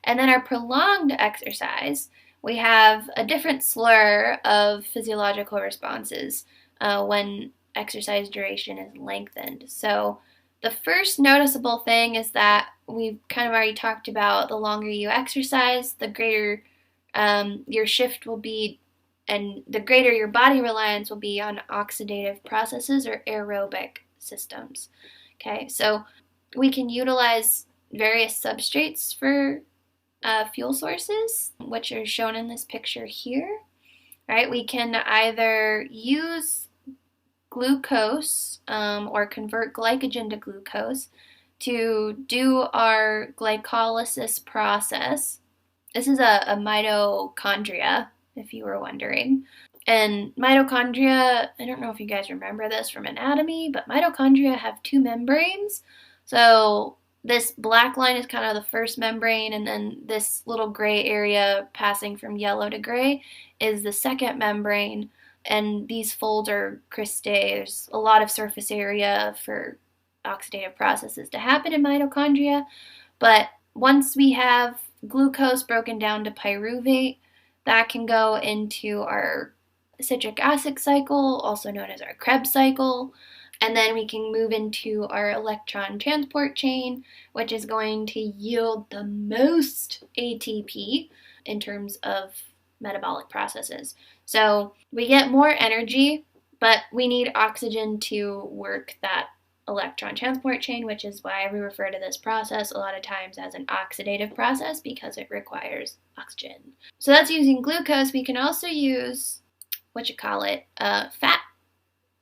And then our prolonged exercise, we have a different slur of physiological responses when exercise duration is lengthened. So the first noticeable thing is that we've kind of already talked about the longer you exercise, the greater your shift will be, and the greater your body reliance will be on oxidative processes or aerobic systems. Okay, so we can utilize various substrates for fuel sources, which are shown in this picture here. Right, we can either use glucose or convert glycogen to glucose to do our glycolysis process. This is a mitochondria, if you were wondering. And mitochondria, I don't know if you guys remember this from anatomy, but mitochondria have two membranes. So this black line is kind of the first membrane, and then this little gray area passing from yellow to gray is the second membrane. And these folds are cristae. There's a lot of surface area for oxidative processes to happen in mitochondria. But once we have glucose broken down to pyruvate, that can go into our citric acid cycle, also known as our Krebs cycle. And then we can move into our electron transport chain, which is going to yield the most ATP in terms of metabolic processes. So we get more energy, but we need oxygen to work that electron transport chain, which is why we refer to this process a lot of times as an oxidative process, because it requires oxygen. So that's using glucose. We can also use fat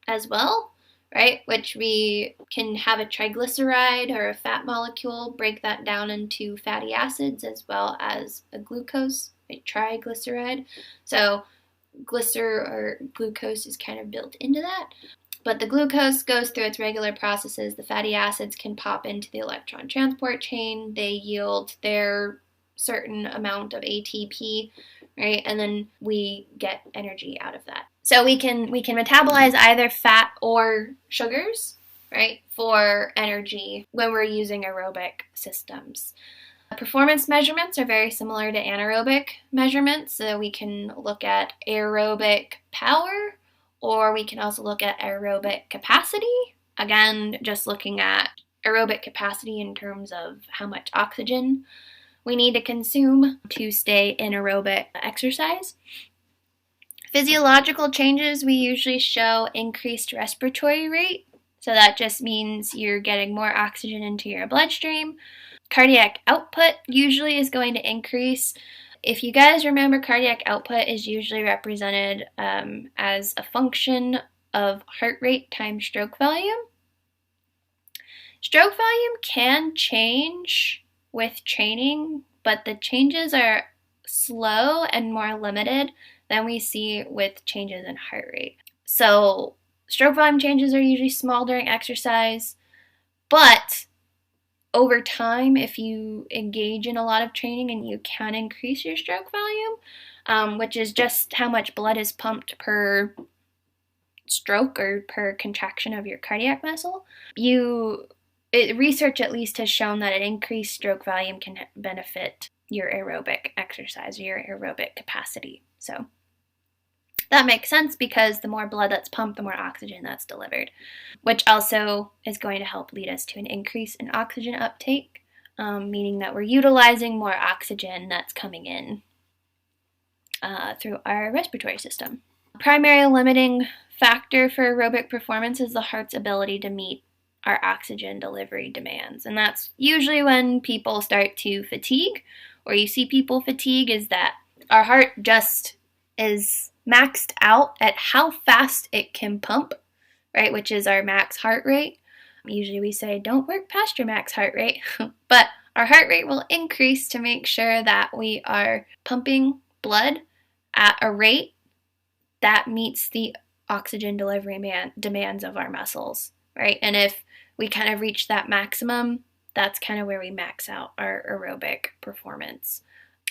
as well, right? Which we can have a triglyceride or a fat molecule, break that down into fatty acids as well as a glucose, a triglyceride. So glucose is kind of built into that. But the glucose goes through its regular processes. The fatty acids can pop into the electron transport chain. They yield their certain amount of ATP, right? And then we get energy out of that. So we can metabolize either fat or sugars, right, for energy when we're using aerobic systems. Performance measurements are very similar to anaerobic measurements. So we can look at aerobic power, or we can also look at aerobic capacity. Again, just looking at aerobic capacity in terms of how much oxygen we need to consume to stay in aerobic exercise. Physiological changes, we usually show increased respiratory rate. So that just means you're getting more oxygen into your bloodstream. Cardiac output usually is going to increase. If you guys remember, cardiac output is usually represented as a function of heart rate times stroke volume. Stroke volume can change with training, but the changes are slow and more limited than we see with changes in heart rate. So stroke volume changes are usually small during exercise, but over time, if you engage in a lot of training, and you can increase your stroke volume, which is just how much blood is pumped per stroke or per contraction of your cardiac muscle, research at least has shown that an increased stroke volume can benefit your aerobic exercise or your aerobic capacity. So that makes sense, because the more blood that's pumped, the more oxygen that's delivered, which also is going to help lead us to an increase in oxygen uptake, meaning that we're utilizing more oxygen that's coming in through our respiratory system. Primary limiting factor for aerobic performance is the heart's ability to meet our oxygen delivery demands. And that's usually when people start to fatigue, or you see people fatigue, is that our heart just is maxed out at how fast it can pump, right, which is our max heart rate. Usually we say don't work past your max heart rate, but our heart rate will increase to make sure that we are pumping blood at a rate that meets the oxygen delivery demands of our muscles, right? And if we kind of reach that maximum, that's kind of where we max out our aerobic performance.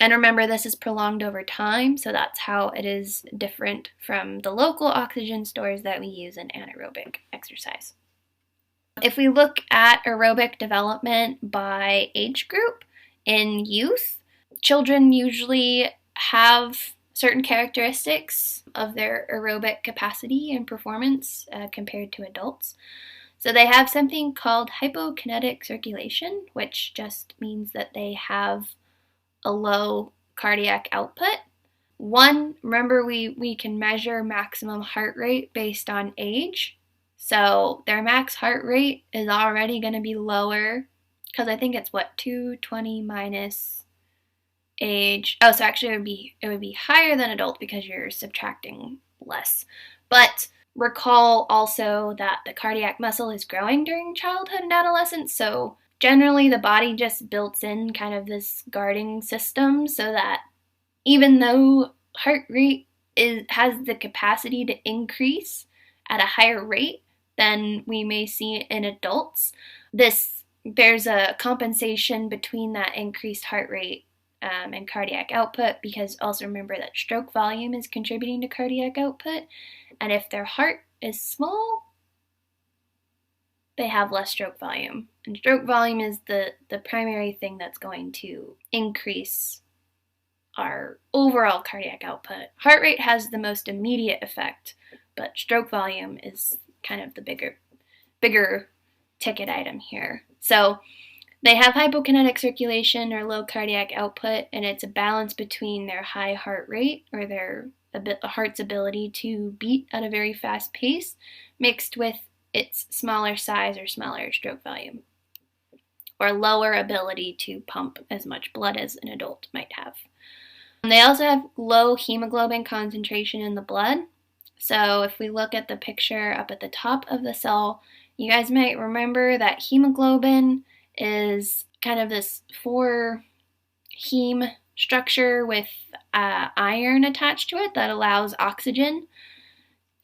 And remember, this is prolonged over time, so that's how it is different from the local oxygen stores that we use in anaerobic exercise. If we look at aerobic development by age group, in youth, Children usually have certain characteristics of their aerobic capacity and performance compared to adults. So they have something called hypokinetic circulation, which just means that they have a low cardiac output. Remember we can measure maximum heart rate based on age. So their max heart rate is already going to be lower because I think it's 220 minus age. Oh, so actually it would be higher than adult because you're subtracting less. But recall also that the cardiac muscle is growing during childhood and adolescence, so generally the body just builds in kind of this guarding system so that even though heart rate has the capacity to increase at a higher rate than we may see in adults, there's a compensation between that increased heart rate and cardiac output, because also remember that stroke volume is contributing to cardiac output, and if their heart is small, they have less stroke volume. And stroke volume is the primary thing that's going to increase our overall cardiac output. Heart rate has the most immediate effect, but stroke volume is kind of the bigger ticket item here. So they have hypokinetic circulation or low cardiac output, and it's a balance between their high heart rate or their heart's ability to beat at a very fast pace mixed with its smaller size or smaller stroke volume, or lower ability to pump as much blood as an adult might have. They also have low hemoglobin concentration in the blood. So if we look at the picture up at the top of the cell, you guys might remember that hemoglobin is kind of this 4 heme structure with iron attached to it that allows oxygen.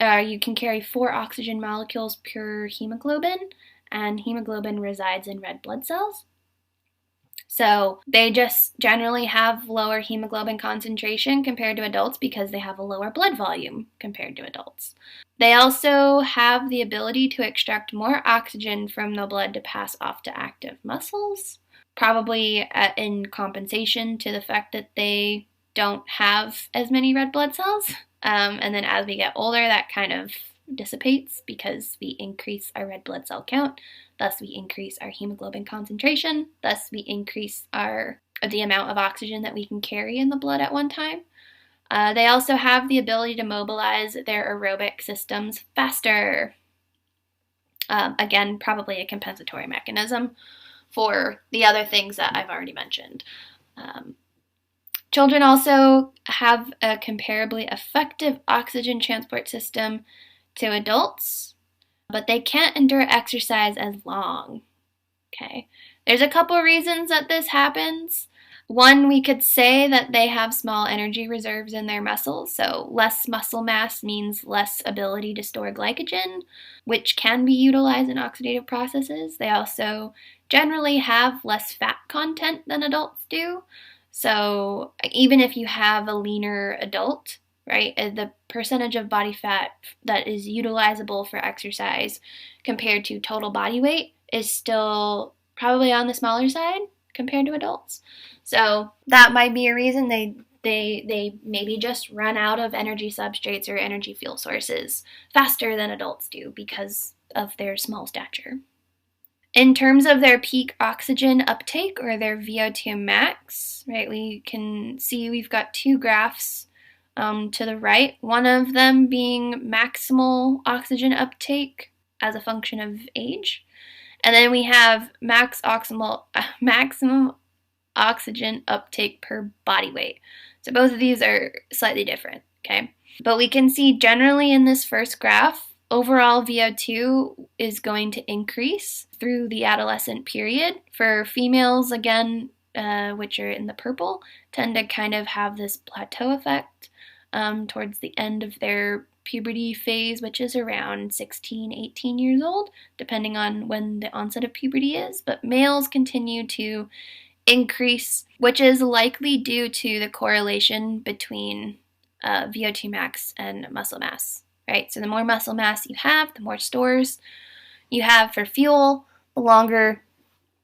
You can carry 4 oxygen molecules per hemoglobin, and hemoglobin resides in red blood cells. So they just generally have lower hemoglobin concentration compared to adults because they have a lower blood volume compared to adults. They also have the ability to extract more oxygen from the blood to pass off to active muscles, probably in compensation to the fact that they don't have as many red blood cells. And then as we get older, that kind of dissipates because we increase our red blood cell count. Thus, we increase our hemoglobin concentration. Thus, we increase the amount of oxygen that we can carry in the blood at one time. They also have the ability to mobilize their aerobic systems faster. Again, probably a compensatory mechanism for the other things that I've already mentioned. Children also have a comparably effective oxygen transport system to adults, but they can't endure exercise as long. Okay, there's a couple reasons that this happens. One, we could say that they have small energy reserves in their muscles, so less muscle mass means less ability to store glycogen, which can be utilized in oxidative processes. They also generally have less fat content than adults do. So even if you have a leaner adult, right, the percentage of body fat that is utilizable for exercise compared to total body weight is still probably on the smaller side compared to adults. So that might be a reason they maybe just run out of energy substrates or energy fuel sources faster than adults do because of their small stature. In terms of their peak oxygen uptake or their VO2 max, right, we can see we've got 2 graphs to the right, one of them being maximal oxygen uptake as a function of age, and then we have maximum oxygen uptake per body weight. So both of these are slightly different, okay? But we can see generally in this first graph, overall VO2 is going to increase through the adolescent period. For females, again, which are in the purple, tend to kind of have this plateau effect towards the end of their puberty phase, which is around 16, 18 years old, depending on when the onset of puberty is. But males continue to increase, which is likely due to the correlation between VO2 max and muscle mass, right? So the more muscle mass you have, the more stores you have for fuel, the longer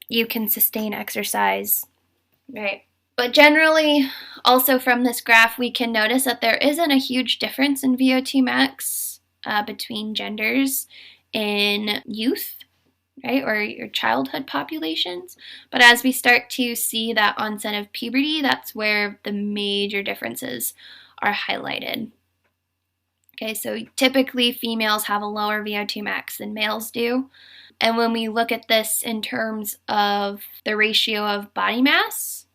you can sustain exercise, right? But generally, also from this graph, we can notice that there isn't a huge difference in VO2 max between genders in youth, right, or your childhood populations. But as we start to see that onset of puberty, that's where the major differences are highlighted. Okay, so typically females have a lower VO2 max than males do. And when we look at this in terms of the ratio of body mass,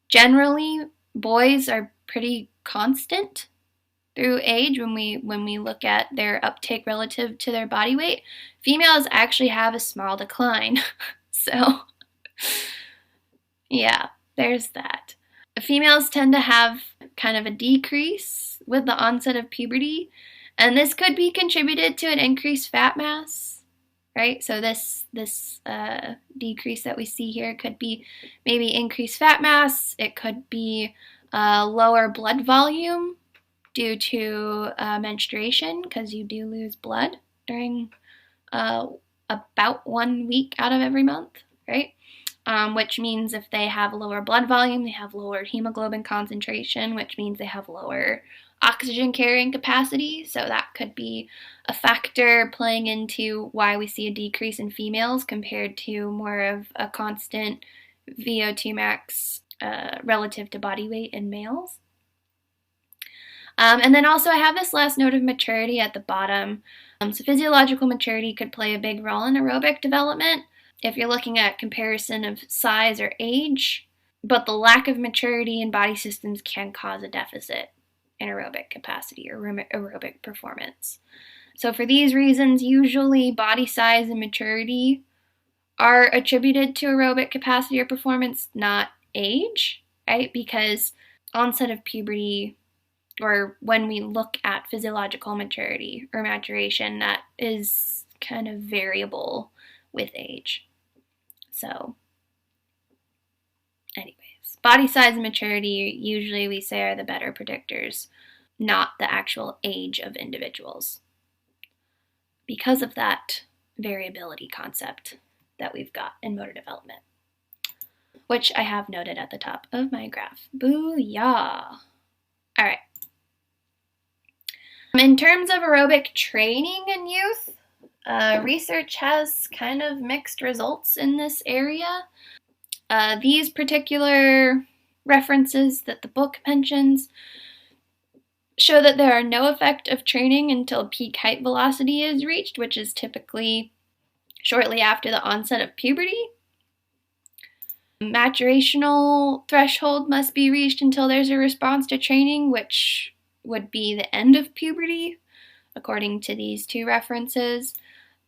generally boys are pretty constant through age when we look at their uptake relative to their body weight. Females actually have a small decline. So yeah, there's that. Females tend to have kind of a decrease with the onset of puberty, and this could be contributed to an increased fat mass, right? So this decrease that we see here could be maybe increased fat mass. It could be lower blood volume due to menstruation, because you do lose blood during about 1 week out of every month, right? Which means if they have lower blood volume, they have lower hemoglobin concentration, which means they have lower oxygen carrying capacity. So that could be a factor playing into why we see a decrease in females compared to more of a constant VO2 max relative to body weight in males. And then also I have this last note of maturity at the bottom. So physiological maturity could play a big role in aerobic development if you're looking at comparison of size or age, but the lack of maturity in body systems can cause a deficit in aerobic capacity or aerobic performance. So for these reasons, usually body size and maturity are attributed to aerobic capacity or performance, not age, right? Because onset of puberty, or when we look at physiological maturity or maturation, that is kind of variable with age. So anyways, body size and maturity usually we say are the better predictors, not the actual age of individuals, because of that variability concept that we've got in motor development, which I have noted at the top of my graph. Booyah! All right. In terms of aerobic training in youth, research has kind of mixed results in this area. These particular references that the book mentions show that there are no effect of training until peak height velocity is reached, which is typically shortly after the onset of puberty. Maturational threshold must be reached until there's a response to training, which would be the end of puberty, according to these two references,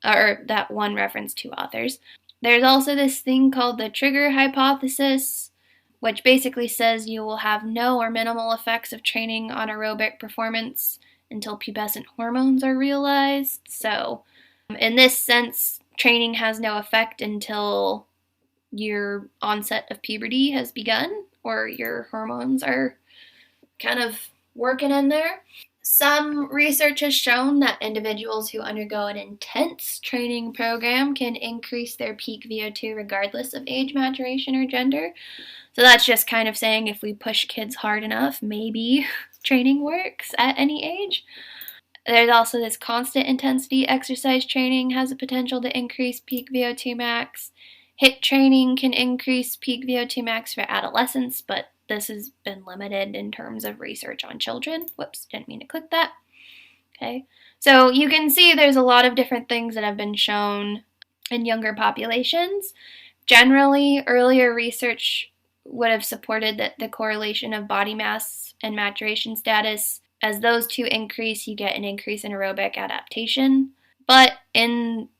or that one reference, two authors. There's also this thing called the trigger hypothesis, which basically says you will have no or minimal effects of training on aerobic performance until pubescent hormones are realized. So in this sense, training has no effect until your onset of puberty has begun, or your hormones are kind of working in there. Some research has shown that individuals who undergo an intense training program can increase their peak VO2 regardless of age, maturation, or gender. So that's just kind of saying if we push kids hard enough, maybe training works at any age. There's also this constant intensity exercise training has the potential to increase peak VO2 max. HIIT training can increase peak VO2 max for adolescents, but this has been limited in terms of research on children. Whoops, didn't mean to click that. Okay, so you can see there's a lot of different things that have been shown in younger populations. Generally, earlier research would have supported that the correlation of body mass and maturation status. As those two increase, you get an increase in aerobic adaptation. But in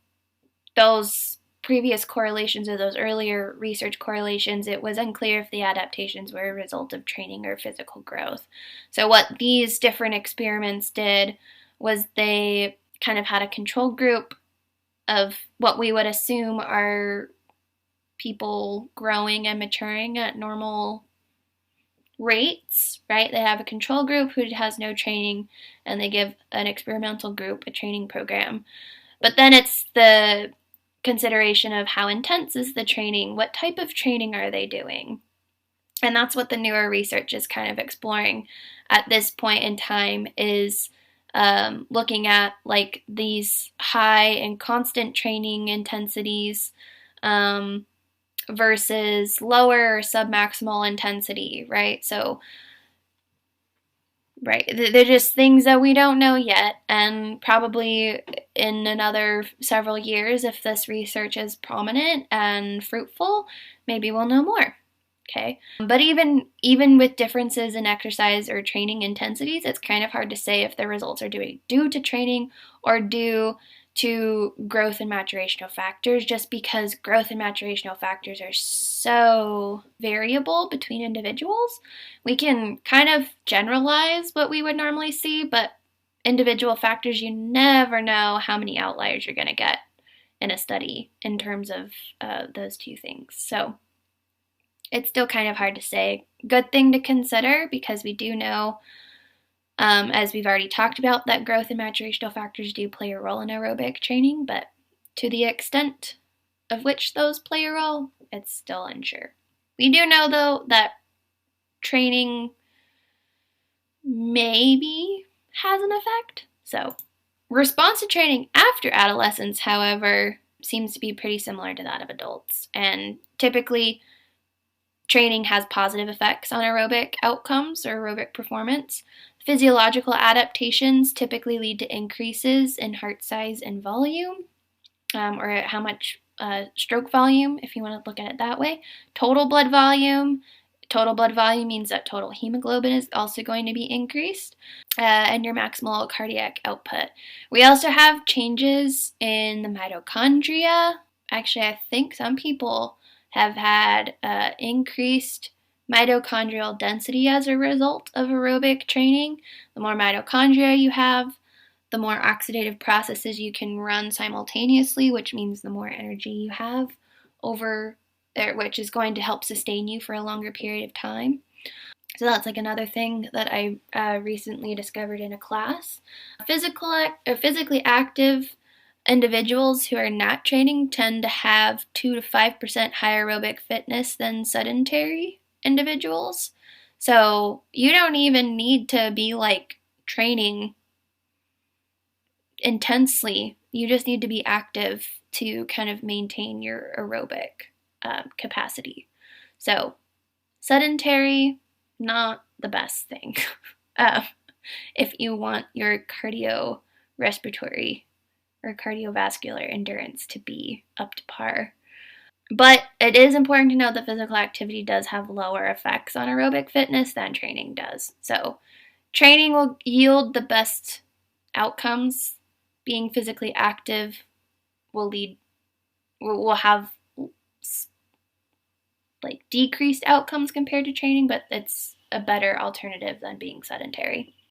those previous correlations, or those earlier research correlations, it was unclear if the adaptations were a result of training or physical growth. So what these different experiments did was they kind of had a control group of what we would assume are people growing and maturing at normal rates, right? They have a control group who has no training, and they give an experimental group a training program. But then it's the consideration of how intense is the training, what type of training are they doing, And that's what the newer research is kind of exploring at this point in time, is looking at like these high and constant training intensities versus lower or submaximal intensity, right? So, right, they're just things that we don't know yet, and probably in another several years, if this research is prominent and fruitful, maybe we'll know more. Okay, but even with differences in exercise or training intensities, it's kind of hard to say if the results are due to training or due to growth and maturational factors, just because growth and maturational factors are so variable between individuals. We can kind of generalize what we would normally see, but individual factors, you never know how many outliers you're going to get in a study in terms of those two things. So it's still kind of hard to say. Good thing to consider, because we do know, as we've already talked about, that growth and maturational factors do play a role in aerobic training, but to the extent of which those play a role, it's still unsure. We do know, though, that training maybe has an effect. So, response to training after adolescence, however, seems to be pretty similar to that of adults. And typically, training has positive effects on aerobic outcomes or aerobic performance. Physiological adaptations typically lead to increases in heart size and volume, or how much stroke volume, if you want to look at it that way. Total blood volume. Total blood volume means that total hemoglobin is also going to be increased, and your maximal cardiac output. We also have changes in the mitochondria. Actually, I think some people have had increased mitochondrial density as a result of aerobic training. The more mitochondria you have, the more oxidative processes you can run simultaneously, which means the more energy you have over there, which is going to help sustain you for a longer period of time. So that's like another thing that I recently discovered in a class. Physically active individuals who are not training tend to have 2 to 5% higher aerobic fitness than sedentary individuals. So you don't even need to be like training intensely. You just need to be active to kind of maintain your aerobic capacity. So sedentary, not the best thing if you want your cardiorespiratory or cardiovascular endurance to be up to par. But it is important to note that physical activity does have lower effects on aerobic fitness than training does. So training will yield the best outcomes. Being physically active will have like decreased outcomes compared to training, but it's a better alternative than being sedentary.